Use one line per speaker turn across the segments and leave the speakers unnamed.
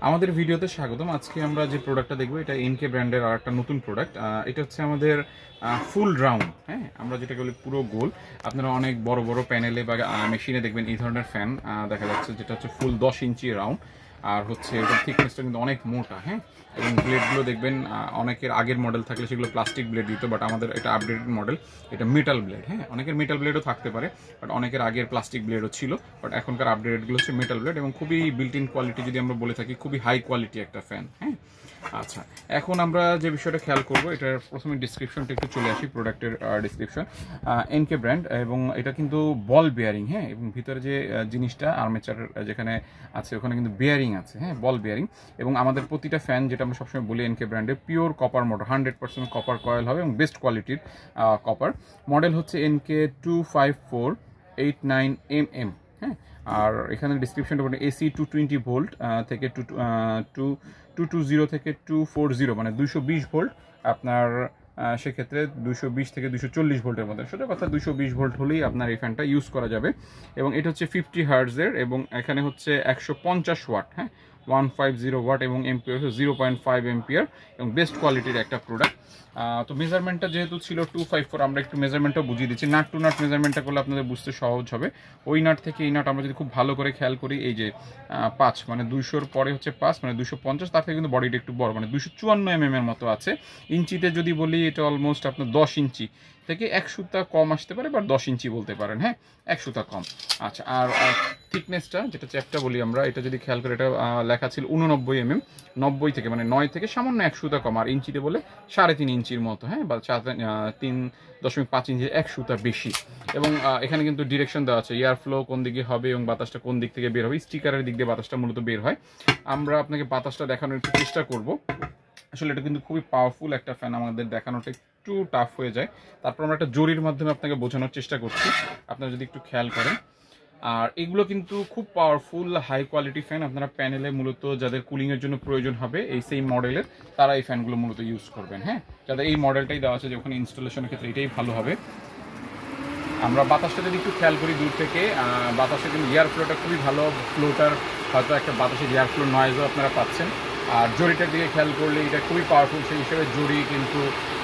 আমাদের ভিডিওতে স্বাগতম। আজকে আমরা যে প্রোডাক্টটা দেখবো এটা এনকে ব্র্যান্ডের আর একটা নতুন প্রোডাক্ট। এটা হচ্ছে আমাদের ফুল রাউন্ড। হ্যাঁ, আমরা যেটাকে বলি পুরো গোল। আপনারা অনেক বড় বড় প্যানেলে বা মেশিনে দেখবেন এই ধরনের ফ্যান দেখা যাচ্ছে, যেটা হচ্ছে ফুল 10 ইঞ্চি রাউন্ড। আর হচ্ছে এটার থিকনেসটা কিন্তু অনেক মোটা। হ্যাঁ, এবং ব্লেডগুলো দেখবেন অনেকের আগের মডেল থাকলে সেগুলো প্লাস্টিক ব্লেড দিত, বাট আমাদের এটা আপডেটেড মডেল, এটা মেটাল ব্লেড। হ্যাঁ, অনেকের মেটাল ব্লেডও থাকতে পারে, বাট অনেকের আগের প্লাস্টিক ব্লেডও ছিল, বাট এখনকার আপডেটেডগুলো হচ্ছে মেটাল ব্লেড এবং খুবই বিল্ট ইন কোয়ালিটি যদি আমরা বলে থাকি, খুবই হাই কোয়ালিটি একটা ফ্যান। হ্যাঁ, আচ্ছা, এখন আমরা যে বিষয়টা খেয়াল করবো, এটার প্রথমে ডিসক্রিপশনটা একটু চলে আসি। প্রোডাক্টের ডিসক্রিপশন, এনকে ব্র্যান্ড এবং এটা কিন্তু বল বেয়ারিং। হ্যাঁ, এবং ভিতরে যে জিনিসটা আর্মেচার যেখানে আছে ওখানে কিন্তু বেয়ারিং আছে। হ্যাঁ, বল বেয়ারিং। এবং আমাদের প্রতিটা ফ্যান, যেটা আমরা সবসময় বলি এনকে ব্র্যান্ডে, pure copper motor, 100% copper coil হবে এবং বেস্ট কোয়ালিটির কপার। মডেল হচ্ছে এনকে 25489mm। হ্যাঁ, আর এখানে ডিসক্রিপশনটা বলে এসি 220 ভোল্ট থেকে 220 থেকে 240, মানে 220 ভোল্ট আপনার। সেক্ষেত্রে 220 থেকে 240 ভোল্টের মধ্যে, সেটা কথা 220 ভোল্ট হলেই আপনার এই ফ্যানটা ইউজ করা যাবে। এবং এটা হচ্ছে 50 হার্টজের এবং এখানে হচ্ছে 150 ওয়াট। হ্যাঁ, 150 ওয়াট এবং এম্পিয়ার 0.5 এম্পিয়ার এবং বেস্ট কোয়ালিটির একটা প্রোডাক্ট। তো মেজারমেন্টটা যেহেতু ছিল 254, আমরা একটু মেজারমেন্টটা বুঝিয়ে দিচ্ছি। নাট টু নাট মেজারমেন্টটা করলে আপনাদের বুঝতে সহজ হবে। ওই নাট থেকে এই নাট আমরা যদি খুব ভালো করে খেয়াল করি, এই যে 5, মানে 200-র পরে হচ্ছে 5, মানে 250, তার থেকে কিন্তু বডিটা একটু বড়, মানে 254 এর মতো আছে। ইঞ্চিতে যদি বলি, এটা অলমোস্ট আপনার 10 ইঞ্চি থেকে 1 সুতা কম আসতে পারে, বা 10 ইঞ্চি বলতে পারেন। হ্যাঁ, 1 সুতা কম। আচ্ছা, আর থিকনেসটা, যেটা চ্যাপটা বলি আমরা, এটা যদি খেয়াল করে, এটা লেখা ছিল 89mm, 90 থেকে, মানে 9 থেকে সামান্য 1 সুতা কম। আর ইঞ্চিতে বলে 3.5 ইঞ্চির মতো। হ্যাঁ, বা 3.5 ইঞ্চি, 1 সুতা বেশি। এবং এখানে কিন্তু ডিরেকশন দেওয়া আছে, এয়ার ফ্লো কোন দিকে হবে এবং বাতাসটা কোন দিক থেকে বের হবে। স্টিকারের দিক দিয়ে বাতাসটা মূলত বের হয়। আমরা আপনাকে বাতাসটা দেখানোর একটু চেষ্টা করব। আসলে এটা কিন্তু খুবই পাওয়ারফুল একটা ফ্যান, আমাদের দেখানোটা একটু টাফ হয়ে যায়। তারপর আমরা একটা জরির মাধ্যমে আপনাকে বোঝানোর চেষ্টা করছি, আপনারা যদি একটু খেয়াল করেন। আর এগুলো কিন্তু খুব পাওয়ারফুল হাই কোয়ালিটি ফ্যান। আপনারা প্যানেলে মূলত যাদের কুলিংয়ের জন্য প্রয়োজন হবে এই সেম মডেলের, তারা এই ফ্যানগুলো মূলত ইউজ করবেন। হ্যাঁ, যাদের এই মডেলটাই দেওয়া আছে, যে ওখানে ইনস্টলেশনের ক্ষেত্রে এটাই ভালো হবে। আমরা বাতাসটা যদি একটু খেয়াল করি দূর থেকে, বাতাসে কিন্তু এয়ার ফ্লোটা খুবই ভালো। ফ্লোটার হয়তো একটা বাতাসের এয়ার ফ্লো নয়েজও আপনারা পাচ্ছেন। আর জরিটার দিকে খেয়াল করলে এটা খুবই পাওয়ারফুল, সেই হিসেবে জরি কিন্তু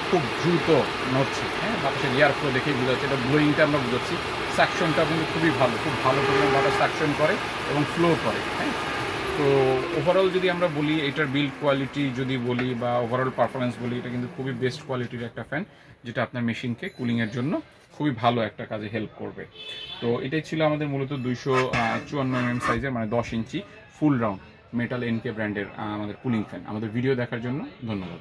খুব দ্রুত নড়ছে। হ্যাঁ, বাতাসের এয়ার ফ্লো দেখেই বোঝা যাচ্ছে, এটা ব্লোয়িংটা আমরা বুঝাচ্ছি। সাকশনটা কিন্তু খুবই ভালো, খুব ভালো পরিমাণ বাতাস সাকশন করে এবং ফ্লো করে। হ্যাঁ, তো ওভারঅল যদি আমরা বলি, এটার বিল্ড কোয়ালিটি যদি বলি বা ওভারঅল পারফরমেন্স বলি, এটা কিন্তু খুবই বেস্ট কোয়ালিটির একটা ফ্যান, যেটা আপনার মেশিনকে কুলিংয়ের জন্য খুবই ভালো একটা কাজে হেল্প করবে। তো এটাই ছিল আমাদের মূলত 254mm সাইজের, মানে 10 ইঞ্চি ফুল রাউন্ড মেটাল এনকে ব্র্যান্ডের আমাদের কুলিং ফ্যান। আমাদের ভিডিও দেখার জন্য ধন্যবাদ।